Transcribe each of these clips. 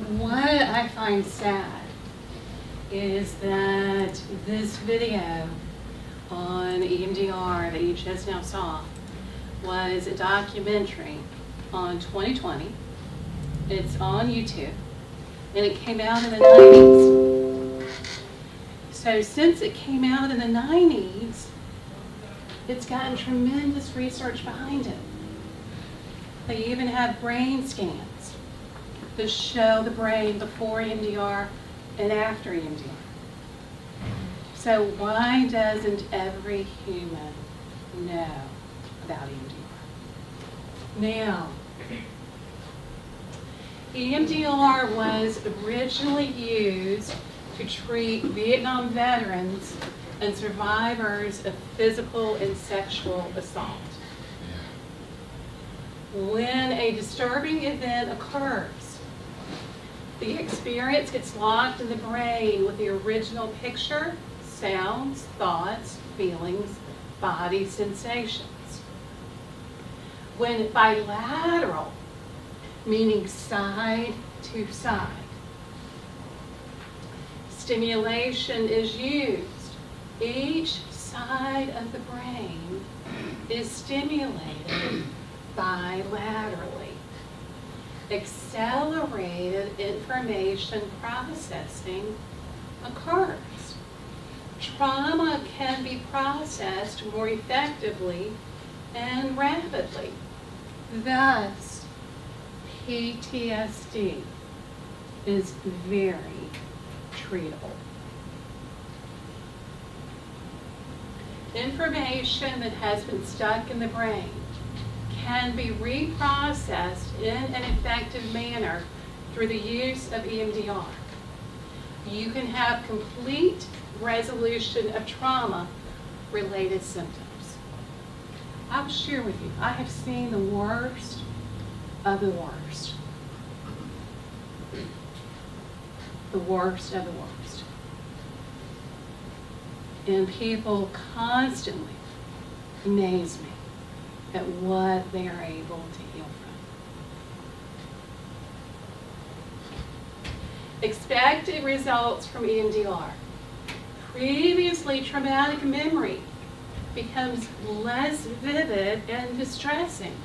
What I find sad is that this video on EMDR that you just now saw was a documentary on 2020. It's on YouTube, and it came out in the 90s. So since it came out in the 90s, it's gotten tremendous research behind it. They even have brain scans that show the brain before EMDR and after EMDR. So why doesn't every human know about EMDR? Now, EMDR was originally used to treat Vietnam veterans and survivors of physical and sexual assault. When a disturbing event occurs, the experience gets locked in the brain with the original picture, sounds, thoughts, feelings, body sensations. When bilateral, meaning side to side, stimulation is used, each side of the brain is stimulated bilaterally. Accelerated information processing occurs. Trauma can be processed more effectively and rapidly. Thus, PTSD is very treatable. Information that has been stuck in the brain can be reprocessed in an effective manner through the use of EMDR. You can have complete resolution of trauma-related symptoms. I'll share with you, I have seen the worst of the worst. The worst of the worst. And people constantly amaze me at what they are able to heal from. Expected results from EMDR. Previously traumatic memory becomes less vivid and distressing.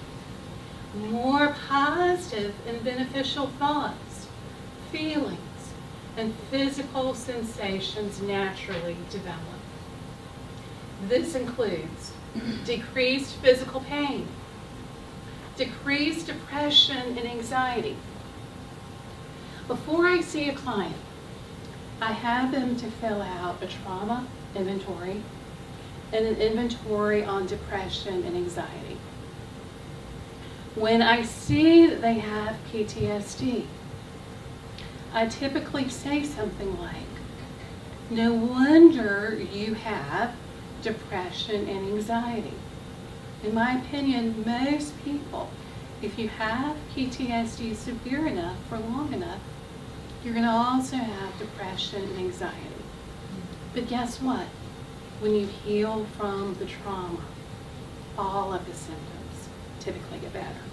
More positive and beneficial thoughts, feelings, and physical sensations naturally develop. This includes decreased physical pain, decreased depression and anxiety. Before I see a client, I have them to fill out a trauma inventory and an inventory on depression and anxiety. When I see that they have PTSD, I typically say something like, "No wonder you have depression and anxiety." In my opinion, most people, if you have PTSD severe enough for long enough, you're going to also have depression and anxiety. But guess what? When you heal from the trauma, all of the symptoms typically get better.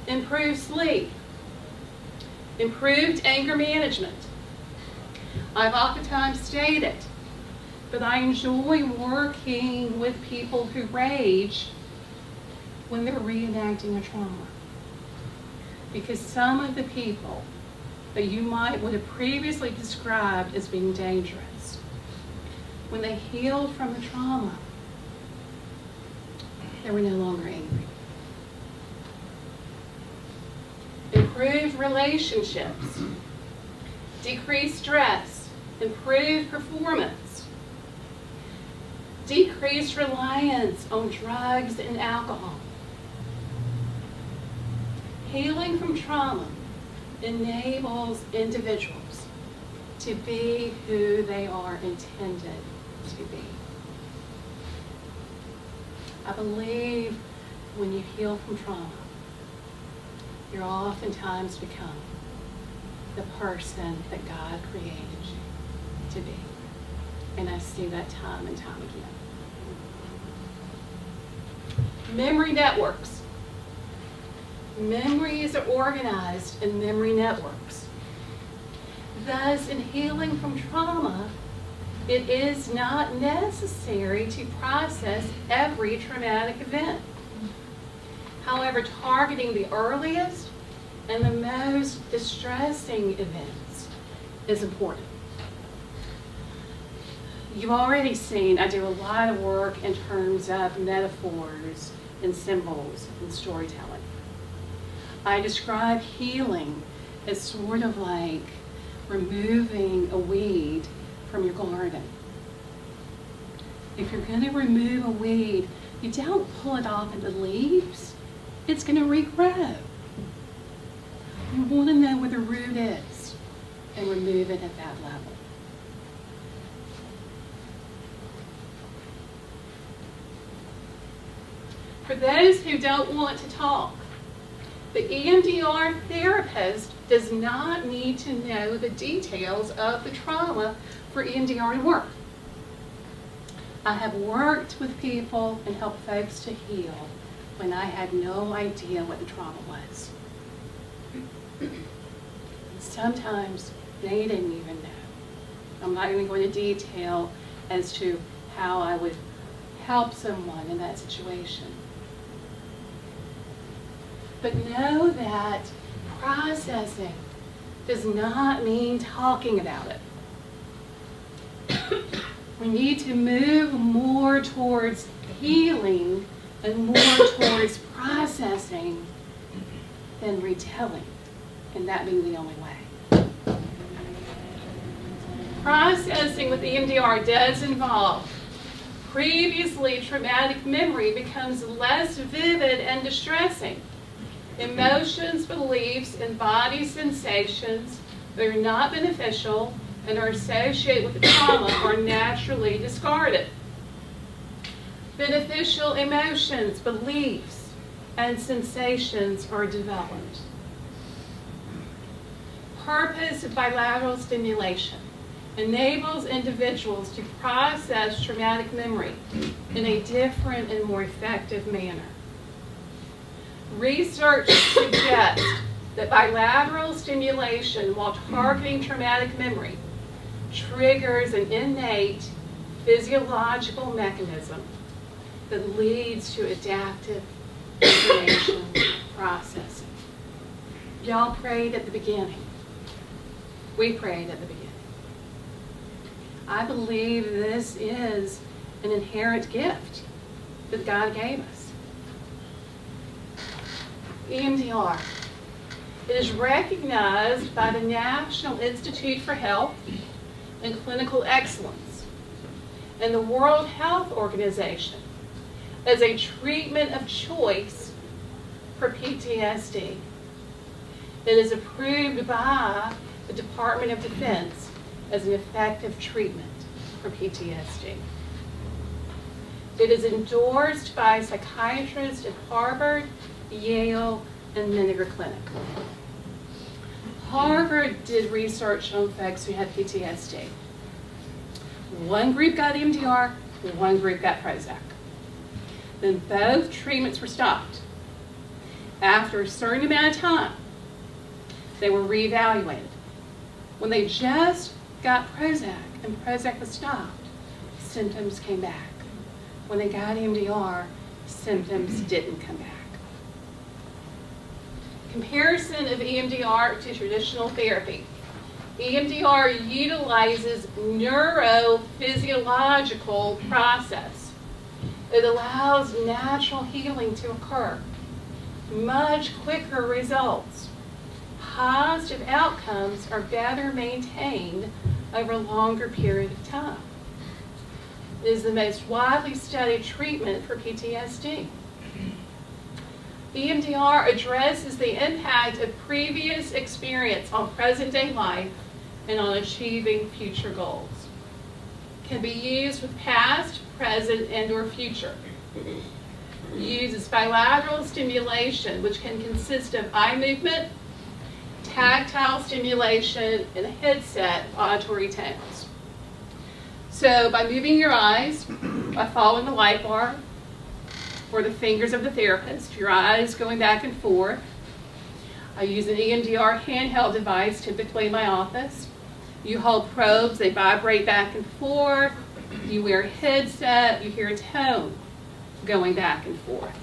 Improved sleep. Improved anger management. I've oftentimes stated that I enjoy working with people who rage when they're reenacting a trauma. Because some of the people that you would have previously described as being dangerous, when they healed from the trauma, they were no longer angry. Improved relationships, decreased stress, improved performance, decreased reliance on drugs and alcohol. Healing from trauma enables individuals to be who they are intended to be. I believe when you heal from trauma, you're oftentimes become the person that God created you to be. And I see that time and time again. Memory networks. Memories are organized in memory networks. Thus, in healing from trauma, it is not necessary to process every traumatic event. However, targeting the earliest and the most distressing events is important. You've already seen I do a lot of work in terms of metaphors and symbols and storytelling. I describe healing as sort of like removing a weed from your garden. If you're going to remove a weed, you don't pull it off into leaves. It's going to regrow. You want to know where the root is and remove it at that level. For those who don't want to talk, the EMDR therapist does not need to know the details of the trauma for EMDR to work. I have worked with people and helped folks to heal when I had no idea what the trauma was. Sometimes they didn't even know. I'm not going to go into detail as to how I would help someone in that situation. But know that processing does not mean talking about it. We need to move more towards healing and more towards processing than retelling, and that being the only way. Processing with EMDR does involve previously traumatic memory becomes less vivid and distressing. Emotions, beliefs, and body sensations that are not beneficial and are associated with the trauma are naturally discarded. Beneficial emotions, beliefs, and sensations are developed. Purpose of bilateral stimulation enables individuals to process traumatic memory in a different and more effective manner. Research suggests that bilateral stimulation while targeting traumatic memory triggers an innate physiological mechanism that leads to adaptive information processing. Y'all prayed at the beginning. We prayed at the beginning. I believe this is an inherent gift that God gave us. EMDR. It is recognized by the National Institute for Health and Clinical Excellence and the World Health Organization as a treatment of choice for PTSD. It is approved by the Department of Defense as an effective treatment for PTSD. It is endorsed by psychiatrists at Harvard, Yale, and Menninger Clinic. Harvard did research on folks who had PTSD. One group got EMDR, one group got Prozac. Then both treatments were stopped. After a certain amount of time, they were reevaluated. When they just got Prozac and Prozac was stopped, symptoms came back. When they got EMDR, symptoms didn't come back. Comparison of EMDR to traditional therapy. EMDR utilizes neurophysiological process. It allows natural healing to occur. Much quicker results. Positive outcomes are better maintained over a longer period of time. It is the most widely studied treatment for PTSD. EMDR addresses the impact of previous experience on present-day life and on achieving future goals. Can be used with past, present, and/or future. Uses bilateral stimulation, which can consist of eye movement, tactile stimulation, and a headset of auditory tones. So by moving your eyes, by following the light bar, or the fingers of the therapist, your eyes going back and forth, I use an EMDR handheld device, typically in my office. You hold probes, they vibrate back and forth. You wear a headset, you hear a tone going back and forth.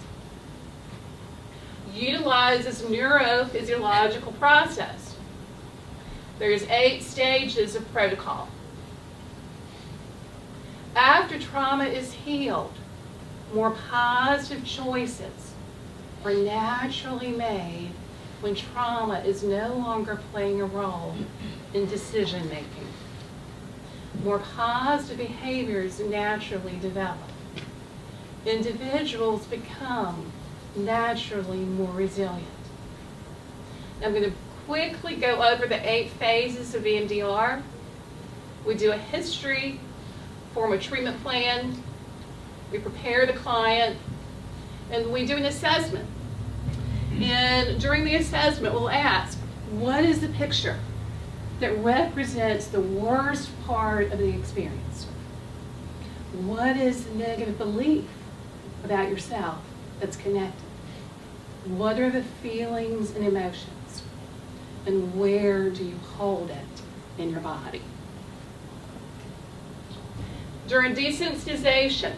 Utilizes neurophysiological process. There's 8 stages of protocol. After trauma is healed, more positive choices are naturally made when trauma is no longer playing a role in decision making. More positive behaviors naturally develop. Individuals become naturally more resilient. I'm going to quickly go over the 8 phases of EMDR. We do a history, form a treatment plan, we prepare the client, and we do an assessment. And during the assessment, we'll ask, what is the picture that represents the worst part of the experience? What is the negative belief about yourself that's connected? What are the feelings and emotions? And where do you hold it in your body? During desensitization,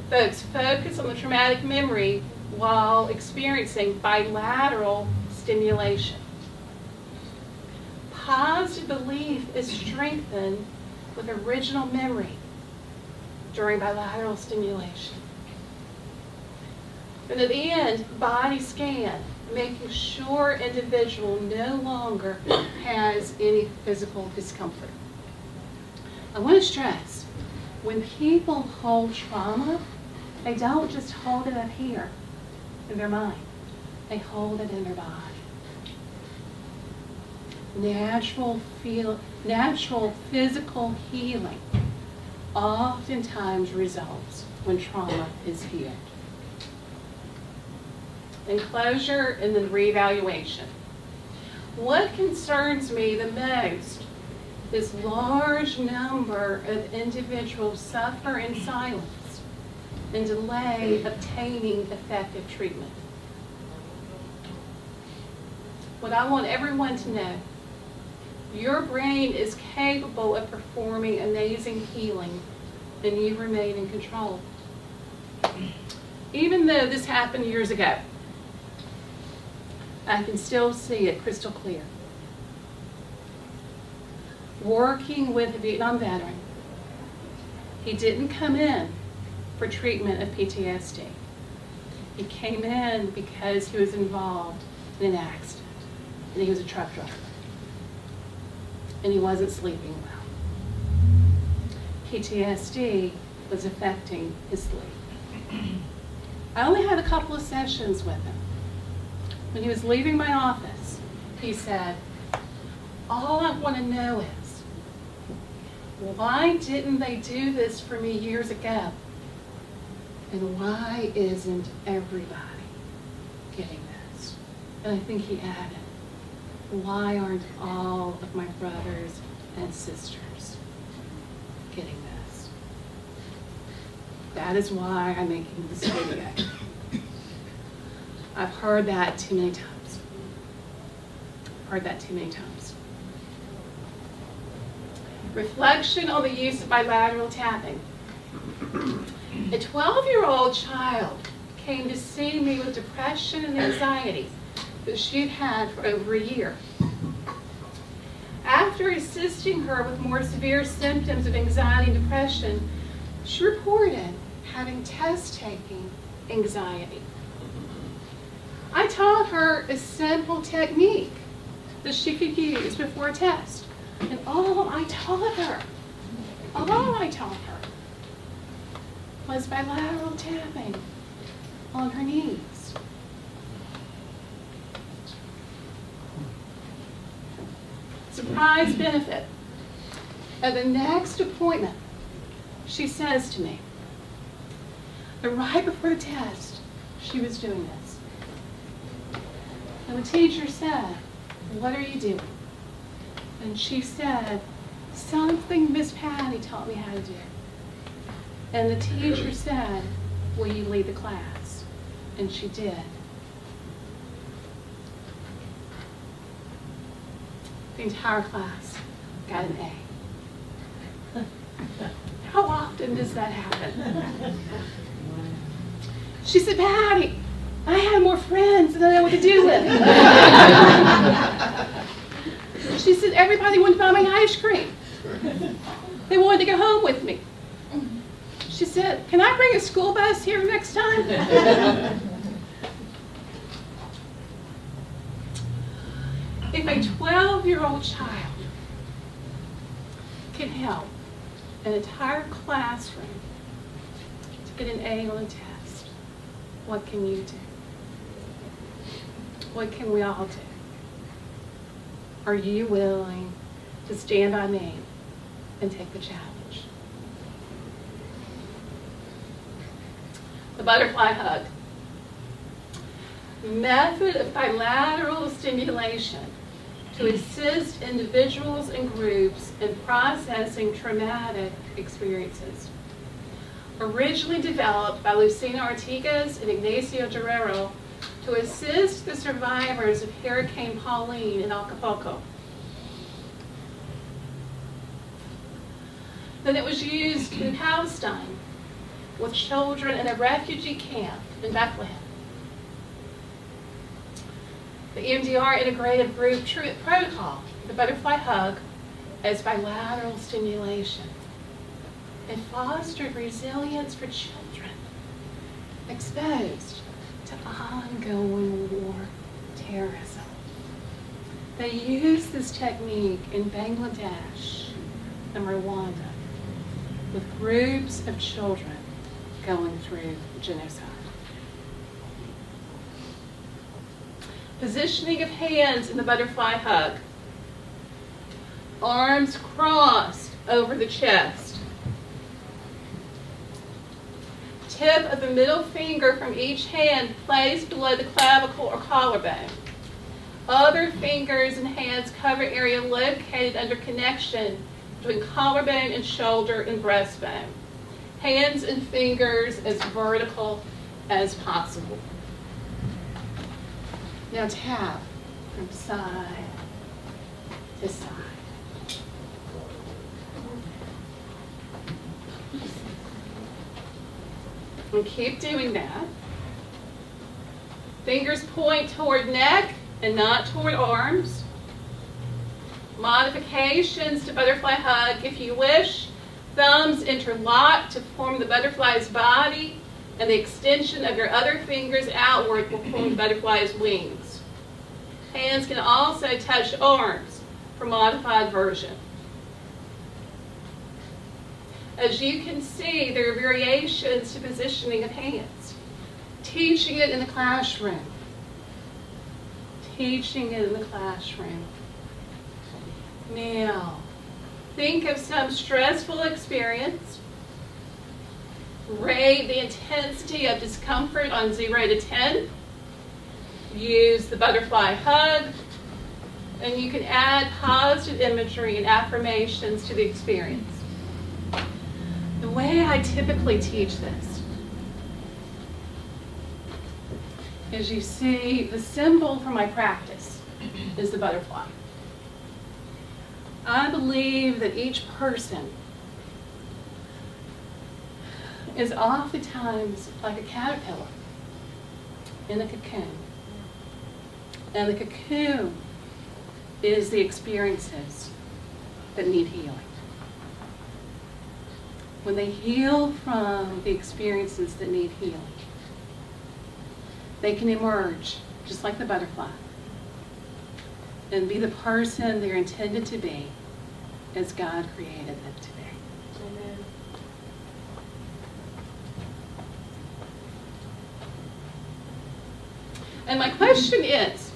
folks focus on the traumatic memory while experiencing bilateral stimulation. Positive belief is strengthened with original memory during bilateral stimulation. And at the end, body scan, making sure individual no longer has any physical discomfort. I want to stress, when people hold trauma, they don't just hold it up here in their mind. They hold it in their body. Natural physical healing oftentimes results when trauma is healed. Enclosure and then reevaluation. What concerns me the most is large number of individuals suffer in silence and delay obtaining effective treatment. What I want everyone to know, your brain is capable of performing amazing healing and you remain in control. Even though this happened years ago, I can still see it crystal clear. Working with a Vietnam veteran, he didn't come in for treatment of PTSD. He came in because he was involved in an accident, and he was a truck driver, and he wasn't sleeping well. PTSD was affecting his sleep. I only had a couple of sessions with him. When he was leaving my office, he said, all I want to know is, why didn't they do this for me years ago? And why isn't everybody getting this? And I think he added, why aren't all of my brothers and sisters getting this? That is why I'm making this video. I've heard that too many times. Reflection on the use of bilateral tapping. A 12-year-old child came to see me with depression and anxiety that she'd had for over a year. After assisting her with more severe symptoms of anxiety and depression, she reported having test-taking anxiety. I taught her a simple technique that she could use before a test. And all I taught her was bilateral tapping on her knees. Surprise benefit. At the next appointment, she says to me, that right before the test, she was doing this. And the teacher said, what are you doing? And she said, something Miss Patty taught me how to do. And the teacher said, will you lead the class? And she did. The entire class got an A. How often does that happen? She said, Patty, I had more friends than I know what to do with. She said, everybody wanted to buy me ice cream. They wanted to go home with me. She said, can I bring a school bus here next time? If a 12-year-old child can help an entire classroom to get an A on a test, what can you do? What can we all do? Are you willing to stand by me and take the challenge? The butterfly hug. Method of bilateral stimulation to assist individuals and groups in processing traumatic experiences. Originally developed by Lucina Artigas and Ignacio Guerrero to assist the survivors of Hurricane Pauline in Acapulco. Then it was used in Palestine with children in a refugee camp in Bethlehem. The Emdr integrated group protocol, the butterfly hug, as bilateral stimulation. It fostered resilience for children exposed to ongoing war, terrorism. They used this technique in Bangladesh and Rwanda with groups of children going through genocide. Positioning of hands in the butterfly hug. Arms crossed over the chest. Tip of the middle finger from each hand placed below the clavicle or collarbone. Other fingers and hands cover area located under connection between collarbone and shoulder and breastbone. Hands and fingers as vertical as possible. Now tap from side to side. And keep doing that. Fingers point toward neck and not toward arms. Modifications to butterfly hug if you wish. Thumbs interlock to form the butterfly's body, and the extension of your other fingers outward will form the butterfly's wings. Hands can also touch arms for modified version. As you can see, there are variations to positioning of hands. Teaching it in the classroom. Teaching it in the classroom. Now, think of some stressful experience. Rate the intensity of discomfort on 0 to 10. Use the butterfly hug, and you can add positive imagery and affirmations to the experience. The way I typically teach this is, you see, the symbol for my practice is the butterfly. I believe that each person is oftentimes like a caterpillar in a cocoon. And the cocoon is the experiences that need healing. When they heal from the experiences that need healing, they can emerge just like the butterfly and be the person they're intended to be as God created them to be. Amen. And my question is,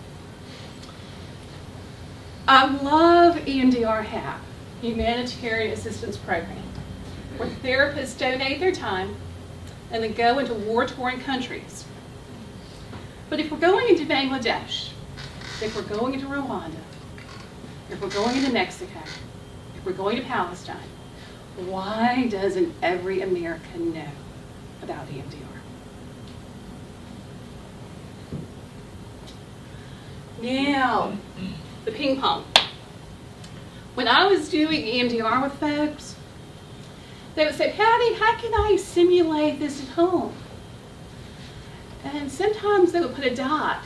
I love EMDR HAP, Humanitarian Assistance Program, where therapists donate their time and they go into war-torn countries. But if we're going into Bangladesh, if we're going into Rwanda, if we're going into Mexico, if we're going to Palestine, why doesn't every American know about EMDR? Now, the ping pong. When I was doing EMDR with folks, they would say, Patty, how can I simulate this at home? And sometimes they would put a dot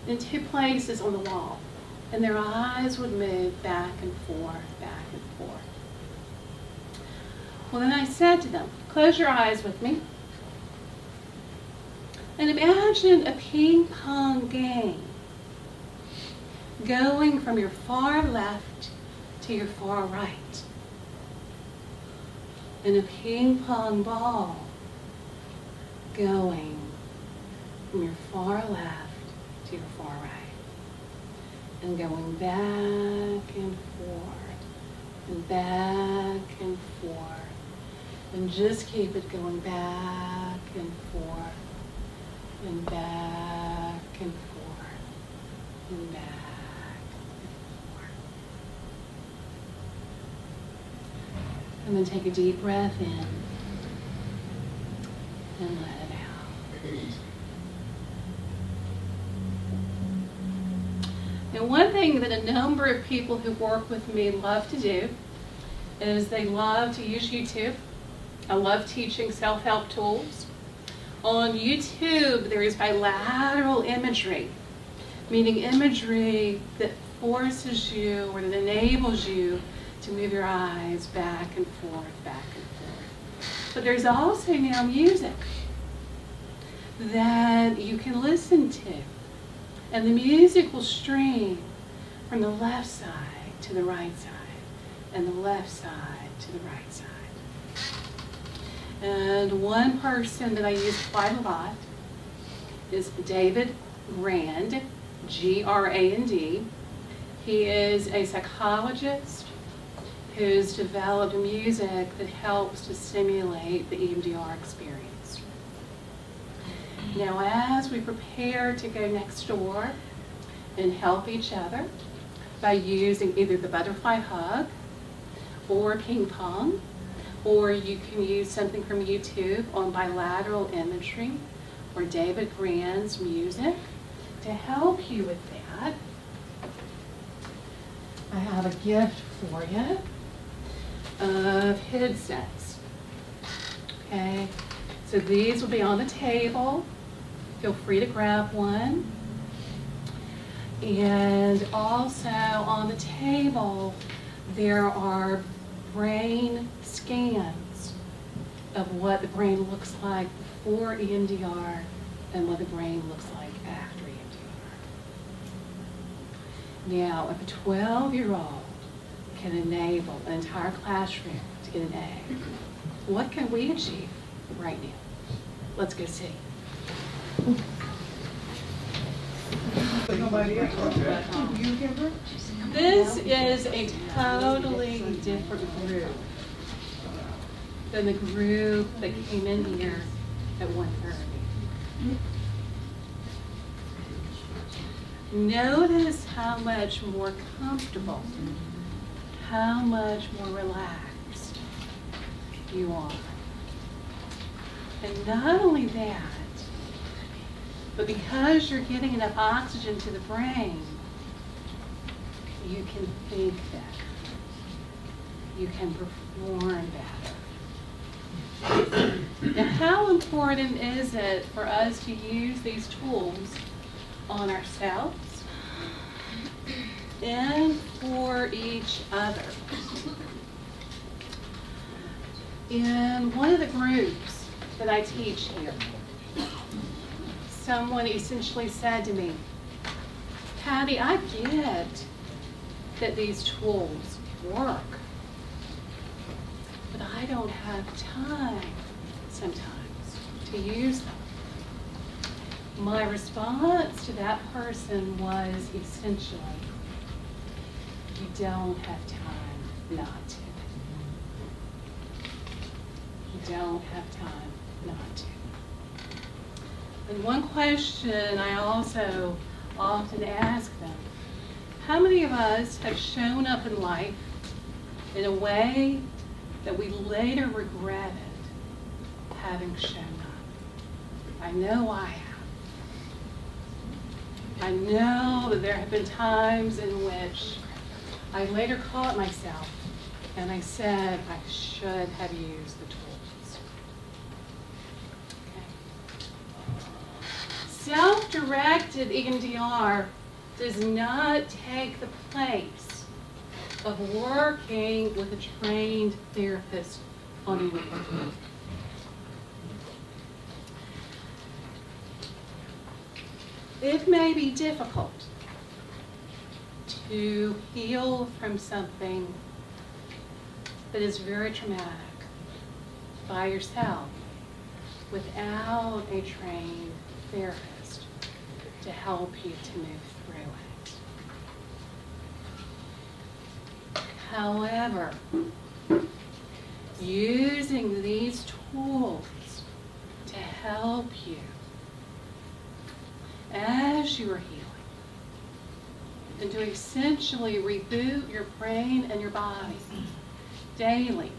in 2 places on the wall, and their eyes would move back and forth, back and forth. Well, then I said to them, close your eyes with me, and imagine a ping pong game going from your far left to your far right, and a ping pong ball going from your far left to your far right, and going back and forth, and back and forth, and just keep it going back and forth, and back and forth, and back and forth. And then take a deep breath in and let it out. And one thing that a number of people who work with me love to do is they love to use YouTube. I love teaching self-help tools. On YouTube, there is bilateral imagery, meaning imagery that forces you or that enables you to move your eyes back and forth, back and forth. But there's also now music that you can listen to. And the music will stream from the left side to the right side, and the left side to the right side. And one person that I use quite a lot is David Grand, G-R-A-N-D. He is a psychologist who's developed music that helps to stimulate the EMDR experience. Now, as we prepare to go next door and help each other by using either the butterfly hug or ping pong, or you can use something from YouTube on bilateral imagery or David Grand's music to help you with that, I have a gift for you of headsets. Okay, so these will be on the table. Feel free to grab one. And also on the table, there are brain scans of what the brain looks like before EMDR and what the brain looks like after EMDR. Now, if a 12-year-old can enable an entire classroom to get an A, what can we achieve right now? Let's go see. This is a totally different group than the group that came in here at 1:30. Notice how much more comfortable, how much more relaxed you are. And not only that, but because you're getting enough oxygen to the brain, you can think better. You can perform better. Now, how important is it for us to use these tools on ourselves and for each other? In one of the groups that I teach here, someone essentially said to me, Patty, I get that these tools work, but I don't have time sometimes to use them. My response to that person was essentially, you don't have time not to. You don't have time not to. And one question I also often ask them, how many of us have shown up in life in a way that we later regretted having shown up? I know I have. I know that there have been times in which I later caught myself and I said I should have used the tools. Okay. Self-directed EMDR does not take the place of working with a trained therapist on EMDR. It may be difficult to heal from something that is very traumatic by yourself without a trained therapist to help you to move through it. However, using these tools to help you as you are healing and to essentially reboot your brain and your body daily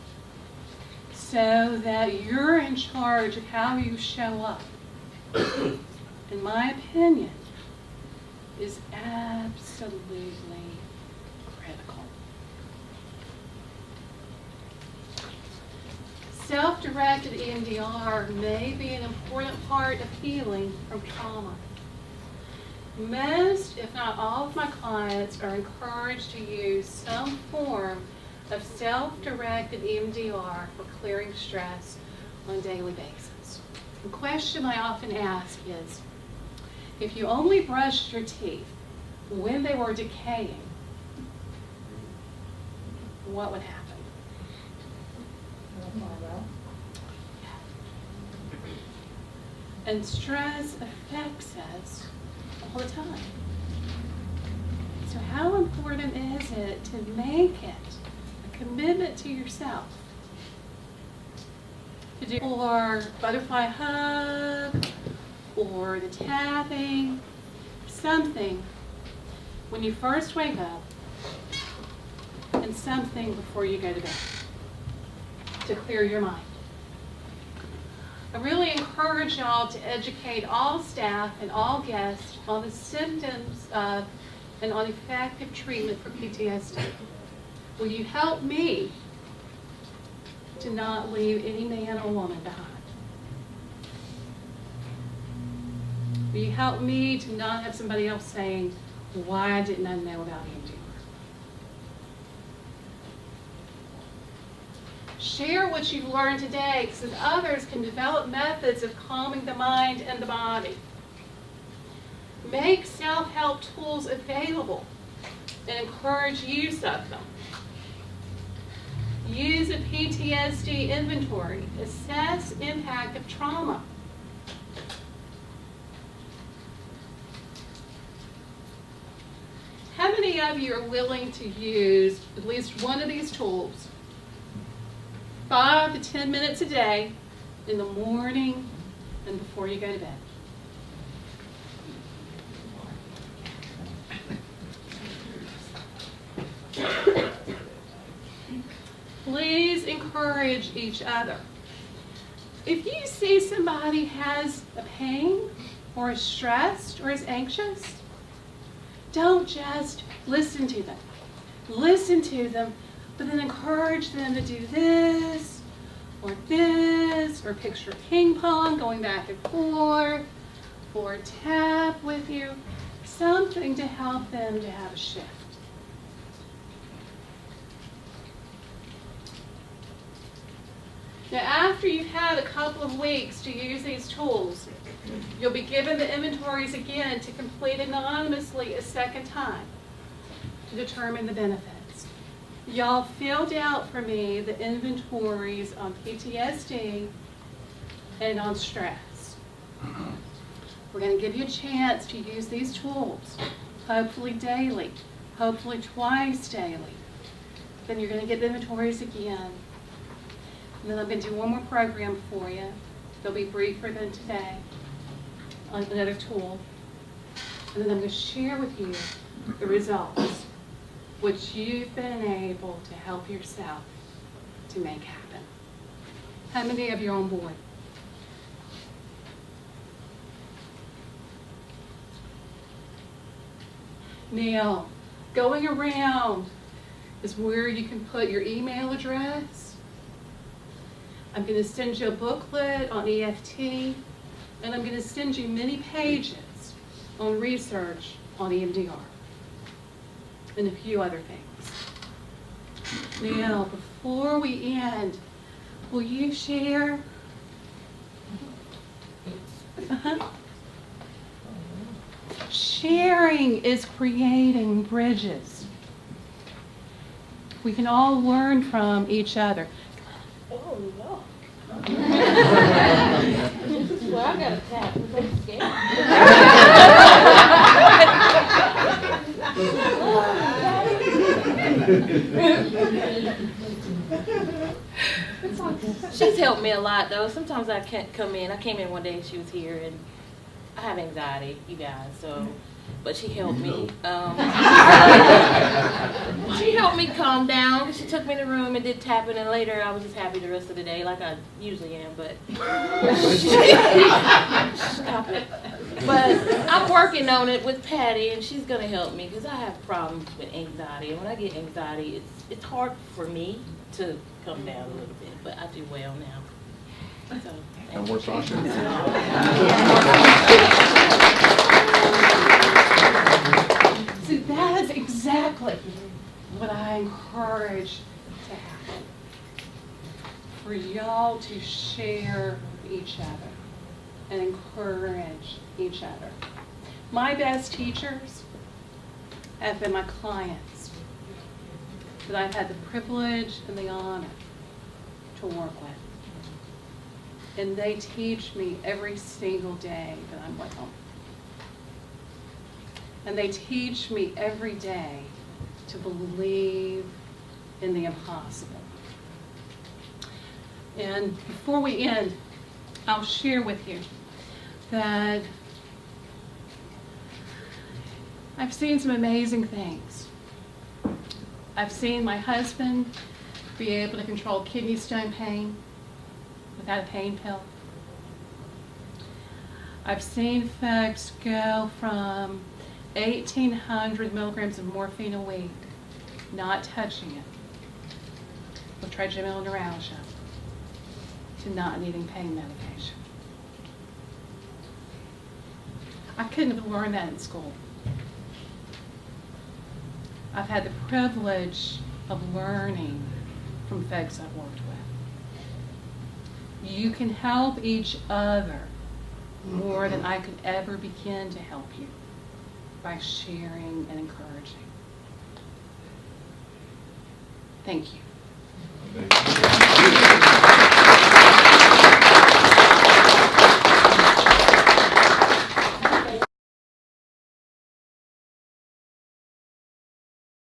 so that you're in charge of how you show up, in my opinion, is absolutely critical. Self-directed EMDR may be an important part of healing from trauma. Most, if not all, of my clients are encouraged to use some form of self-directed EMDR for clearing stress on a daily basis. The question I often ask is, if you only brushed your teeth when they were decaying, what would happen? And stress affects us all the time. So how important is it to make it a commitment to yourself to do or butterfly hug or the tapping, something when you first wake up and something before you go to bed to clear your mind. I really encourage y'all to educate all staff and all guests on the symptoms of and on effective treatment for PTSD. Will you help me to not leave any man or woman behind? Will you help me to not have somebody else saying, why didn't I know about EMDR? Share what you've learned today so that others can develop methods of calming the mind and the body. Make self-help tools available and encourage use of them. Use a PTSD inventory. Assess impact of trauma. How many of you are willing to use at least one of these tools 5 to 10 minutes a day in the morning and before you go to bed? Please encourage each other. If you see somebody has a pain or is stressed or is anxious, don't just listen to them. Listen to them, but then encourage them to do this, or picture ping pong going back and forth, or tap with you, something to help them to have a shift. Now, after you've had a couple of weeks to use these tools, you'll be given the inventories again to complete anonymously a second time to determine the benefits. Y'all filled out for me the inventories on PTSD and on stress. We're going to give you a chance to use these tools, hopefully daily, hopefully twice daily. Then you're going to get the inventories again. And then I'm going to do one more program for you. They'll be briefer than today on another tool. And then I'm going to share with you the results, which you've been able to help yourself to make happen. How many of you are on board? Now, going around is where you can put your email address. I'm going to send you a booklet on EFT, and I'm going to send you many pages on research on EMDR and a few other things. Now, before we end, will you share? Sharing is creating bridges. We can all learn from each other. Oh, no. Well, I got a tap. I'm scared. She's helped me a lot, though. Sometimes I can't come in. I came in one day and she was here, and I have anxiety, you guys, so, but she helped me. She helped me calm down. She took me in the room and did tapping, and later I was just happy the rest of the day, like I usually am, but stop it. But I'm working on it with Patty, and she's going to help me because I have problems with anxiety, and when I get anxiety, it's hard for me to come down a little bit, but I do well now. So, And more Sasha. So that is exactly what I encourage to happen. For y'all to share with each other and encourage each other. My best teachers have been my clients that I've had the privilege and the honor to work with. And they teach me every single day that I'm with them. And they teach me every day to believe in the impossible. And before we end, I'll share with you that I've seen some amazing things. I've seen my husband be able to control kidney stone pain without a pain pill. I've seen folks go from 1,800 milligrams of morphine a week, not touching it, with trigeminal neuralgia, to not needing pain medication. I couldn't have learned that in school. I've had the privilege of learning from folks I've worked with. You can help each other more than I could ever begin to help you by sharing and encouraging. Thank you. Thank you.